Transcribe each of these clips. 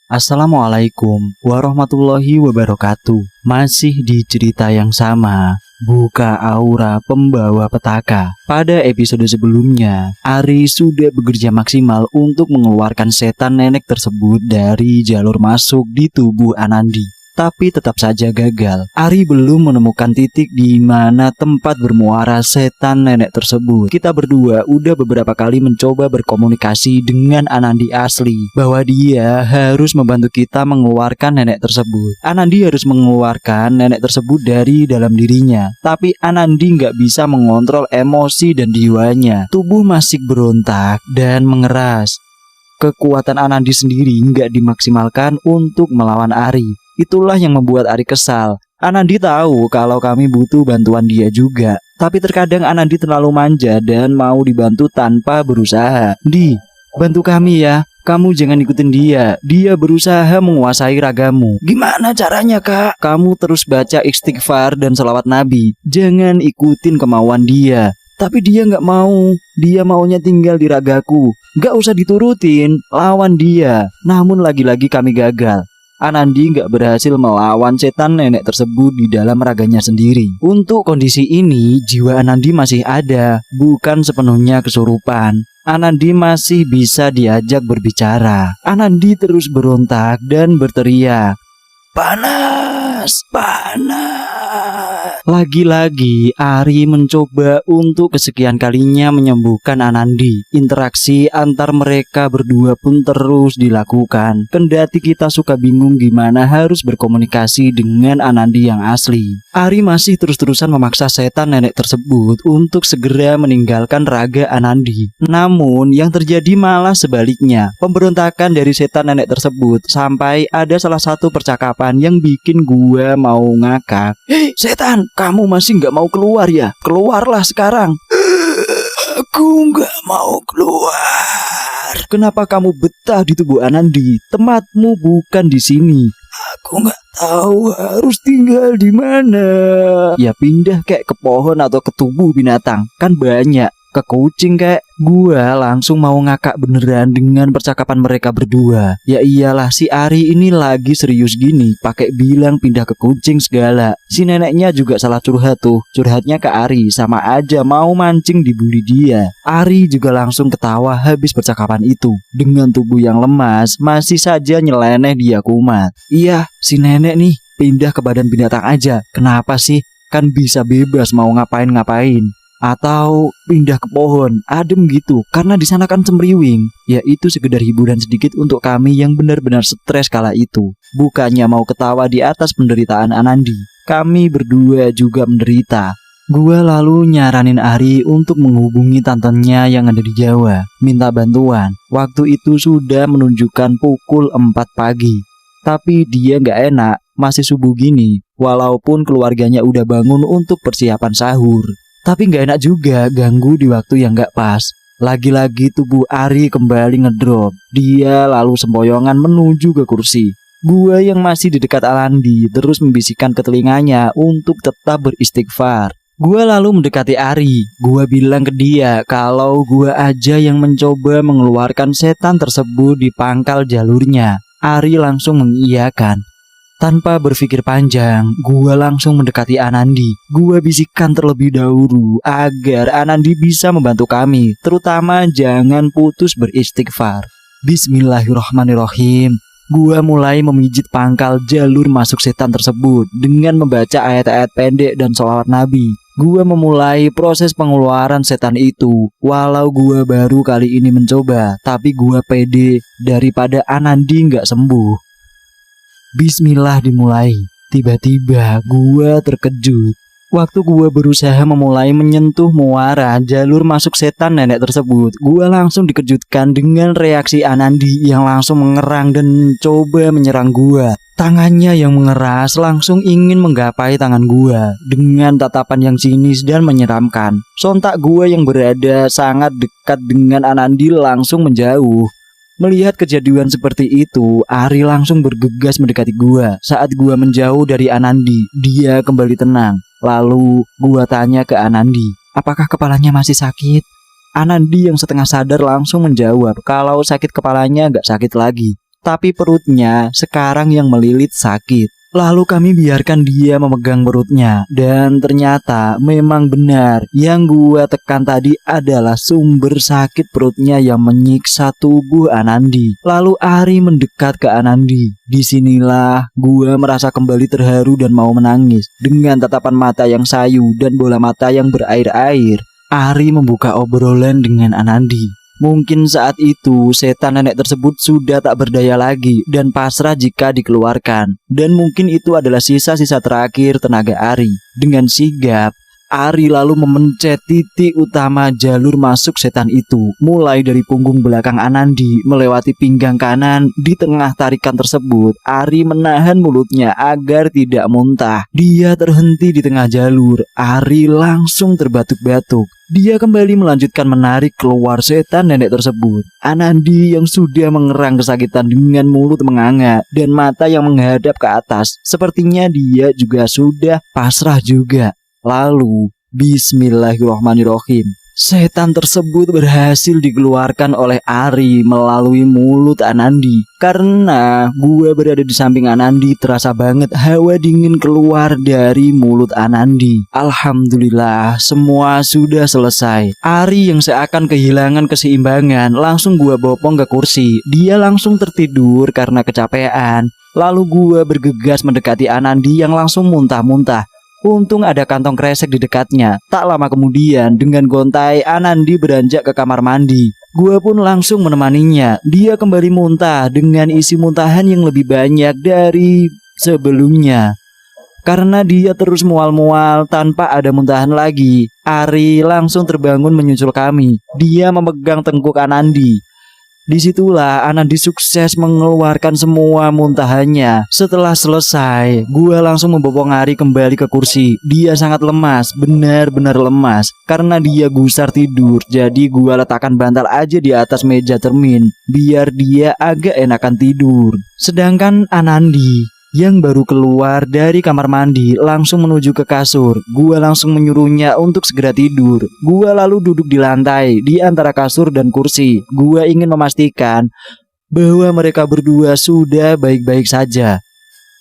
Assalamualaikum warahmatullahi wabarakatuh. Masih di cerita yang sama, Buka Aura Pembawa Petaka. Pada episode sebelumnya, Ari sudah bekerja maksimal untuk mengeluarkan setan nenek tersebut dari jalur masuk di tubuh Anandi. Tapi tetap saja gagal. Ari belum menemukan titik di mana tempat bermuara setan nenek tersebut. Kita berdua udah beberapa kali mencoba berkomunikasi dengan Anandi asli, bahwa dia harus membantu kita mengeluarkan nenek tersebut. Anandi harus mengeluarkan nenek tersebut dari dalam dirinya. Tapi Anandi nggak bisa mengontrol emosi dan jiwanya. Tubuh masih berontak dan mengeras. Kekuatan Anandi sendiri nggak dimaksimalkan untuk melawan Ari. Itulah yang membuat Ari kesal. Anandi tahu kalau kami butuh bantuan dia juga. Tapi terkadang Anandi terlalu manja dan mau dibantu tanpa berusaha. Bantu kami ya. Kamu jangan ikutin dia. Dia berusaha menguasai ragamu. Gimana caranya, Kak? Kamu terus baca istighfar dan selawat Nabi. Jangan ikutin kemauan dia. Tapi dia gak mau. Dia maunya tinggal di ragaku. Gak usah diturutin. Lawan dia. Namun lagi-lagi kami gagal. Anandi gak berhasil melawan setan nenek tersebut di dalam raganya sendiri. Untuk kondisi ini, jiwa Anandi masih ada, bukan sepenuhnya kesurupan. Anandi masih bisa diajak berbicara. Anandi terus berontak dan berteriak, "Panas, panas." Lagi-lagi Ari mencoba untuk kesekian kalinya menyembuhkan Anandi. Interaksi antar mereka berdua pun terus dilakukan. Kendati kita suka bingung gimana harus berkomunikasi dengan Anandi yang asli. Ari masih terus-terusan memaksa setan nenek tersebut untuk segera meninggalkan raga Anandi. Namun yang terjadi malah sebaliknya. Pemberontakan dari setan nenek tersebut sampai ada salah satu percakapan yang bikin gua mau ngakak. "Hei setan, kamu masih gak mau keluar ya? Keluarlah sekarang." "Aku gak mau keluar." "Kenapa kamu betah di tubuh Anandi? Tempatmu bukan di sini." "Aku gak tahu harus tinggal di mana." "Ya pindah kayak ke pohon atau ke tubuh binatang. Kan banyak. Ke kucing kayak." Gua langsung mau ngakak beneran dengan percakapan mereka berdua. Ya iyalah, si Ari ini lagi serius gini pakai bilang pindah ke kucing segala. Si neneknya juga salah curhat tuh. Curhatnya ke Ari, sama aja mau mancing dibully dia. Ari juga langsung ketawa habis percakapan itu. Dengan tubuh yang lemas, masih saja nyeleneh dia kumat. "Iya, si nenek nih pindah ke badan binatang aja. Kenapa sih? Kan bisa bebas mau ngapain-ngapain. Atau pindah ke pohon, adem gitu, karena di sana kan cemriwing." Ya itu sekedar hiburan sedikit untuk kami yang benar-benar stres kala itu. Bukannya mau ketawa di atas penderitaan Anandi, kami berdua juga menderita. Gua lalu nyaranin Ari untuk menghubungi tantenya yang ada di Jawa, minta bantuan. Waktu itu sudah menunjukkan pukul 4 pagi. Tapi dia gak enak, masih subuh gini, walaupun keluarganya udah bangun untuk persiapan sahur. Tapi gak enak juga ganggu di waktu yang gak pas. Lagi-lagi tubuh Ari kembali ngedrop. Dia lalu sempoyongan menuju ke kursi. Gua yang masih di dekat Anandi terus membisikkan ke telinganya untuk tetap beristighfar. Gua lalu mendekati Ari. Gua bilang ke dia kalau gua aja yang mencoba mengeluarkan setan tersebut di pangkal jalurnya. Ari langsung mengiyakan. Tanpa berpikir panjang, gua langsung mendekati Anandi. Gua bisikkan terlebih dahulu agar Anandi bisa membantu kami, terutama jangan putus beristighfar. Bismillahirrahmanirrahim. Gua mulai memijit pangkal jalur masuk setan tersebut dengan membaca ayat-ayat pendek dan sholawat Nabi. Gua memulai proses pengeluaran setan itu. Walau gua baru kali ini mencoba, tapi gua pede daripada Anandi nggak sembuh. Bismillah dimulai. Tiba-tiba gua terkejut. Waktu gua berusaha memulai menyentuh muara jalur masuk setan nenek tersebut, gua langsung dikejutkan dengan reaksi Anandi yang langsung mengerang dan coba menyerang gua. Tangannya yang mengeras langsung ingin menggapai tangan gua dengan tatapan yang sinis dan menyeramkan. Sontak gua yang berada sangat dekat dengan Anandi langsung menjauh. Melihat kejadian seperti itu, Ari langsung bergegas mendekati gua. Saat gua menjauh dari Anandi, dia kembali tenang. Lalu gua tanya ke Anandi, apakah kepalanya masih sakit? Anandi yang setengah sadar langsung menjawab kalau sakit kepalanya gak sakit lagi. tapi perutnya sekarang yang melilit sakit. Lalu kami biarkan dia memegang perutnya, dan ternyata memang benar yang gua tekan tadi adalah sumber sakit perutnya yang menyiksa tubuh Anandi. Lalu Ari mendekat ke Anandi. Disinilah gua merasa kembali terharu dan mau menangis. Dengan tatapan mata yang sayu dan bola mata yang berair-air, Ari membuka obrolan dengan Anandi. Mungkin saat itu setan nenek tersebut sudah tak berdaya lagi dan pasrah jika dikeluarkan. Dan mungkin itu adalah sisa-sisa terakhir tenaga Ari. Dengan sigap, Ari lalu memencet titik utama jalur masuk setan itu. Mulai dari punggung belakang Anandi melewati pinggang kanan. Di tengah tarikan tersebut, Ari menahan mulutnya agar tidak muntah. Dia terhenti di tengah jalur. Ari langsung terbatuk-batuk. Dia kembali melanjutkan menarik keluar setan nenek tersebut. Anandi yang sudah mengerang kesakitan dengan mulut menganga dan mata yang menghadap ke atas. Sepertinya dia juga sudah pasrah juga. Lalu, bismillahirrahmanirrahim. Setan tersebut berhasil dikeluarkan oleh Ari melalui mulut Anandi. Karena gua berada di samping Anandi, terasa banget hawa dingin keluar dari mulut Anandi. Alhamdulillah, semua sudah selesai. Ari yang seakan kehilangan keseimbangan langsung gua bopong ke kursi. Dia langsung tertidur karena kecapean. Lalu gua bergegas mendekati Anandi yang langsung muntah-muntah. Untung ada kantong kresek di dekatnya. Tak lama kemudian, dengan gontai, Anandi beranjak ke kamar mandi. Gua pun langsung menemaninya. Dia kembali muntah dengan isi muntahan yang lebih banyak dari sebelumnya. Karena dia terus mual-mual tanpa ada muntahan lagi, Ari langsung terbangun menyusul kami. Dia memegang tengkuk Anandi. Disitulah Anandi sukses mengeluarkan semua muntahannya. Setelah selesai, gua langsung membopong Ari kembali ke kursi. Dia sangat lemas, benar-benar lemas. Karena dia gusar tidur, jadi gua letakkan bantal aja di atas meja cermin, biar dia agak enakan tidur. Sedangkan Anandi yang baru keluar dari kamar mandi langsung menuju ke kasur. Gua langsung menyuruhnya untuk segera tidur. Gua lalu duduk di lantai di antara kasur dan kursi. Gua ingin memastikan bahwa mereka berdua sudah baik-baik saja.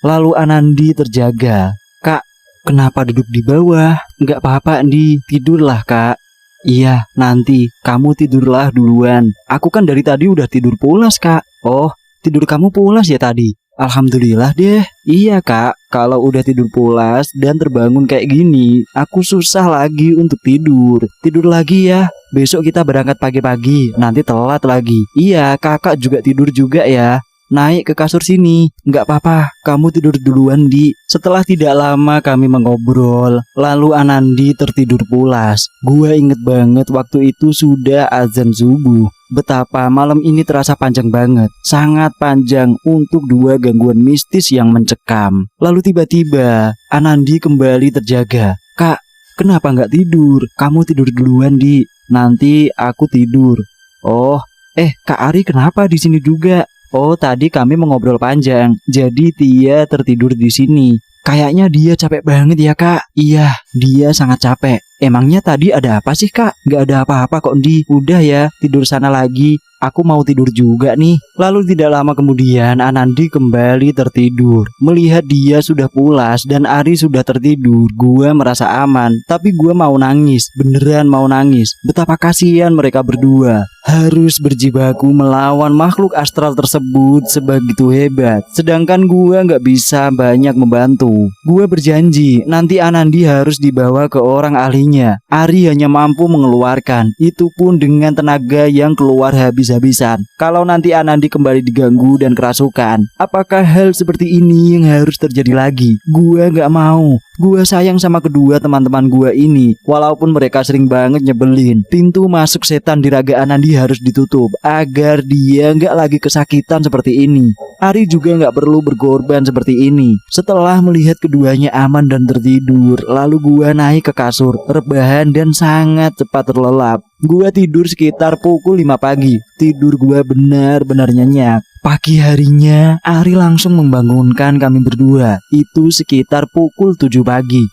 Lalu Anandi terjaga. "Kak, kenapa duduk di bawah? Nggak apa-apa, Andi. Tidurlah, Kak." "Iya, nanti. Kamu tidurlah duluan. Aku kan dari tadi udah tidur pulas, Kak." "Oh, tidur kamu pulas ya tadi? Alhamdulillah deh." "Iya kak, kalau udah tidur pulas dan terbangun kayak gini, aku susah lagi untuk tidur. Tidur lagi ya, besok kita berangkat pagi-pagi, nanti telat lagi." "Iya, kakak juga tidur juga ya. Naik ke kasur sini." "Nggak apa-apa, kamu tidur duluan Di." Setelah tidak lama kami mengobrol, lalu Anandi tertidur pulas. Gua inget banget waktu itu sudah azan subuh. Betapa malam ini terasa panjang banget. Sangat panjang untuk dua gangguan mistis yang mencekam. Lalu tiba-tiba Anandi kembali terjaga. "Kak, kenapa nggak tidur? Kamu tidur duluan Di, nanti aku tidur." "Oh, Kak Ari kenapa di sini juga?" "Oh, tadi kami mengobrol panjang, jadi dia tertidur di sini." "Kayaknya dia capek banget ya kak." "Iya, dia sangat capek." "Emangnya tadi ada apa sih kak?" "Gak ada apa-apa kok Di. Udah ya, tidur sana lagi. Aku mau tidur juga nih." Lalu tidak lama kemudian Anandi kembali tertidur. Melihat dia sudah pulas dan Ari sudah tertidur, gua merasa aman. Tapi gua mau nangis, beneran mau nangis. Betapa kasihan mereka berdua harus berjibaku melawan makhluk astral tersebut sebegitu hebat. Sedangkan gua gak bisa banyak membantu. Gua berjanji nanti Anandi harus dibawa ke orang ahlinya. Ari hanya mampu mengeluarkan, itu pun dengan tenaga yang keluar habis-habisan. Kalau nanti Anandi kembali diganggu dan kerasukan, apakah hal seperti ini yang harus terjadi lagi? Gua gak mau. Gua sayang sama kedua teman-teman gua ini. Walaupun mereka sering banget nyebelin, pintu masuk setan di raga Anandi harus ditutup agar dia gak lagi kesakitan seperti ini. Ari juga gak perlu berkorban seperti ini. Setelah melihat keduanya aman dan tertidur, lalu gua naik ke kasur, rebahan dan sangat cepat terlelap. Gua tidur sekitar pukul 5 pagi. Tidur gua benar-benar nyenyak. Pagi harinya, Ari langsung membangunkan kami berdua. Itu sekitar pukul 7 pagi.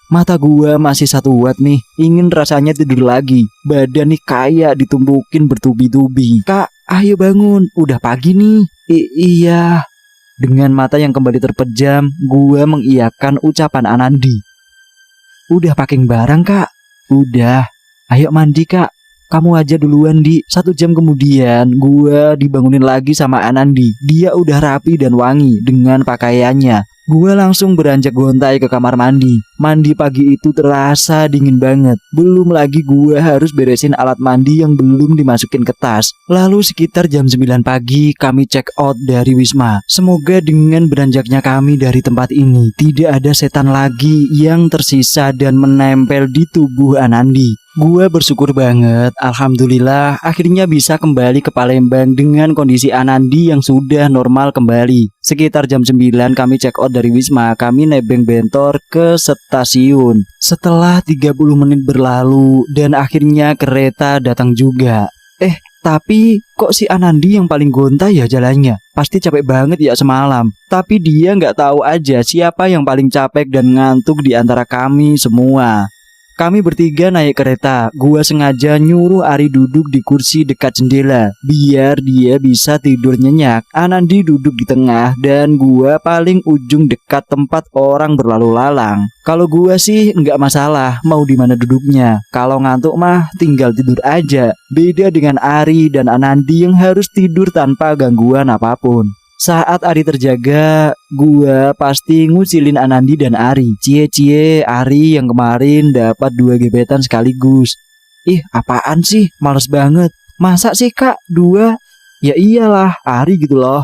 Mata gua masih satu watt nih. Ingin rasanya tidur lagi. Badan nih kayak ditumpukin bertubi-tubi. "Kak, ayo bangun. Udah pagi nih." Iya. Dengan mata yang kembali terpejam, gue mengiyakan ucapan Anandi. Udah packing barang, Kak? Udah. Ayo mandi, Kak. Kamu aja duluan, Di. 1 jam kemudian, gue dibangunin lagi sama Anandi. Dia udah rapi dan wangi dengan pakaiannya. Gue langsung beranjak gontai ke kamar mandi. Mandi pagi itu terasa dingin banget. Belum lagi gue harus beresin alat mandi yang belum dimasukin ke tas. Lalu sekitar jam 9 pagi kami check out dari Wisma. Semoga dengan beranjaknya kami dari tempat ini tidak ada setan lagi yang tersisa dan menempel di tubuh Anandi. Gue bersyukur banget, alhamdulillah akhirnya bisa kembali ke Palembang dengan kondisi Anandi yang sudah normal kembali. Sekitar jam 9 kami check out dari Wisma, kami nebeng bentor ke stasiun. Setelah 30 menit berlalu dan akhirnya kereta datang juga. Tapi kok si Anandi yang paling gonta ya jalannya? Pasti capek banget ya semalam. Tapi dia nggak tahu aja siapa yang paling capek dan ngantuk di antara kami semua. Kami bertiga naik kereta. Gua sengaja nyuruh Ari duduk di kursi dekat jendela biar dia bisa tidur nyenyak. Anandi duduk di tengah dan gua paling ujung dekat tempat orang berlalu lalang. Kalau gua sih nggak masalah mau di mana duduknya. Kalau ngantuk mah tinggal tidur aja. Beda dengan Ari dan Anandi yang harus tidur tanpa gangguan apapun. Saat Ari terjaga, gua pasti ngucilin Anandi dan Ari. Cie-cie Ari yang kemarin dapat 2 gebetan sekaligus. Apaan sih? Males banget. Masa sih Kak 2? Ya iyalah, Ari gitu loh.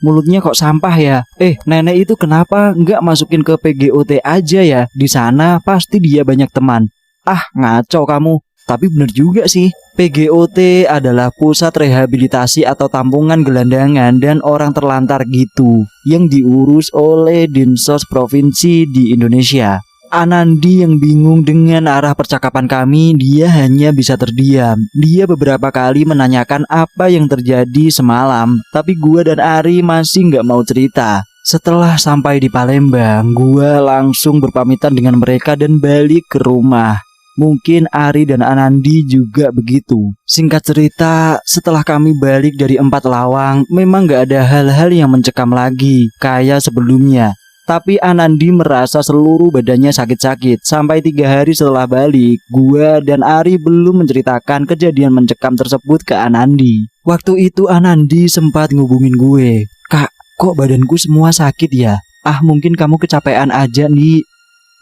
Mulutnya kok sampah ya? Nenek itu kenapa nggak masukin ke PGOT aja ya? Di sana pasti dia banyak teman. Ngaco kamu. Tapi bener juga sih. PGOT adalah pusat rehabilitasi atau tampungan gelandangan dan orang terlantar gitu, yang diurus oleh Dinsos Provinsi di Indonesia. Anandi yang bingung dengan arah percakapan kami, dia hanya bisa terdiam. Dia beberapa kali menanyakan apa yang terjadi semalam, tapi gua dan Ari masih nggak mau cerita. Setelah sampai di Palembang, gua langsung berpamitan dengan mereka dan balik ke rumah. Mungkin Ari dan Anandi juga begitu. Singkat cerita, setelah kami balik dari 4 lawang, memang gak ada hal-hal yang mencekam lagi kayak sebelumnya. Tapi Anandi merasa seluruh badannya sakit-sakit. Sampai 3 hari setelah balik, gua dan Ari belum menceritakan kejadian mencekam tersebut ke Anandi. Waktu itu Anandi sempat ngubungin gue. Kak, kok badanku semua sakit ya? Mungkin kamu kecapean aja nih.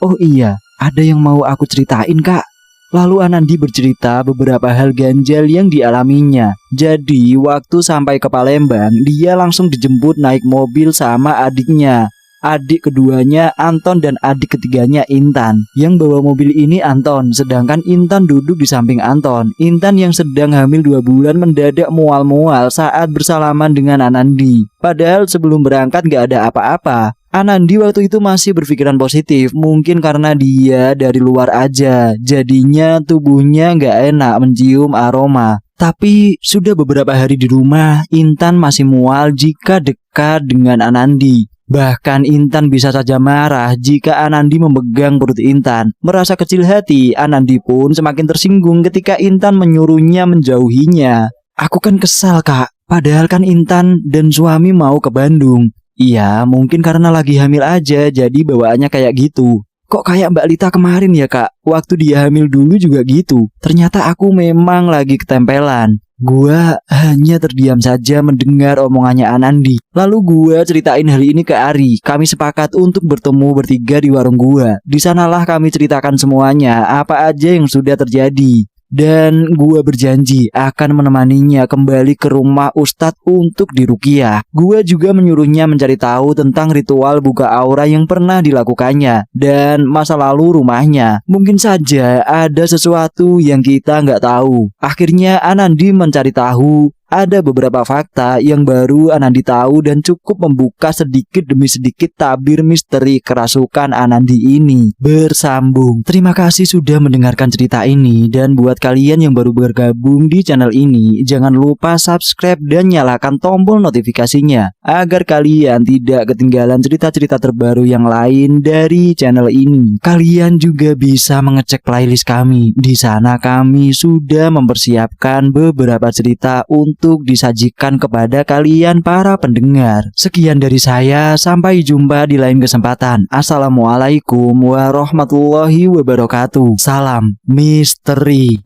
Oh iya, ada yang mau aku ceritain Kak. Lalu Anandi bercerita beberapa hal ganjal yang dialaminya. Jadi waktu sampai ke Palembang, dia langsung dijemput naik mobil sama adiknya. Adik keduanya Anton dan adik ketiganya Intan. Yang bawa mobil ini Anton, sedangkan Intan duduk di samping Anton. Intan yang sedang hamil 2 bulan mendadak mual-mual saat bersalaman dengan Anandi. Padahal sebelum berangkat gak ada apa-apa. Anandi waktu itu masih berpikiran positif, mungkin karena dia dari luar aja, jadinya tubuhnya gak enak mencium aroma. Tapi sudah beberapa hari di rumah, Intan masih mual jika dekat dengan Anandi. Bahkan Intan bisa saja marah jika Anandi memegang perut Intan. Merasa kecil hati, Anandi pun semakin tersinggung ketika Intan menyuruhnya menjauhinya. Aku kan kesal Kak, padahal kan Intan dan suami mau ke Bandung. Iya, mungkin karena lagi hamil aja, jadi bawaannya kayak gitu. Kok kayak Mbak Lita kemarin ya Kak? Waktu dia hamil dulu juga gitu. Ternyata aku memang lagi ketempelan. Gua hanya terdiam saja mendengar omongannya Anandi. Lalu gua ceritain hal ini ke Ari. Kami sepakat untuk bertemu bertiga di warung gua. Di sanalah kami ceritakan semuanya, apa aja yang sudah terjadi. Dan gua berjanji akan menemaninya kembali ke rumah Ustadz untuk diruqyah. Gua juga menyuruhnya mencari tahu tentang ritual buka aura yang pernah dilakukannya dan masa lalu rumahnya. Mungkin saja ada sesuatu yang kita nggak tahu. Akhirnya Anandi mencari tahu. Ada beberapa fakta yang baru Anandi tahu dan cukup membuka sedikit demi sedikit tabir misteri kerasukan Anandi ini bersambung. Terima kasih sudah mendengarkan cerita ini, dan buat kalian yang baru bergabung di channel ini, jangan lupa subscribe dan nyalakan tombol notifikasinya agar kalian tidak ketinggalan cerita-cerita terbaru yang lain dari channel ini. Kalian juga bisa mengecek playlist kami. Di sana kami sudah mempersiapkan beberapa cerita untuk untuk disajikan kepada kalian para pendengar. Sekian dari saya, sampai jumpa di lain kesempatan. Assalamualaikum warahmatullahi wabarakatuh. Salam misteri.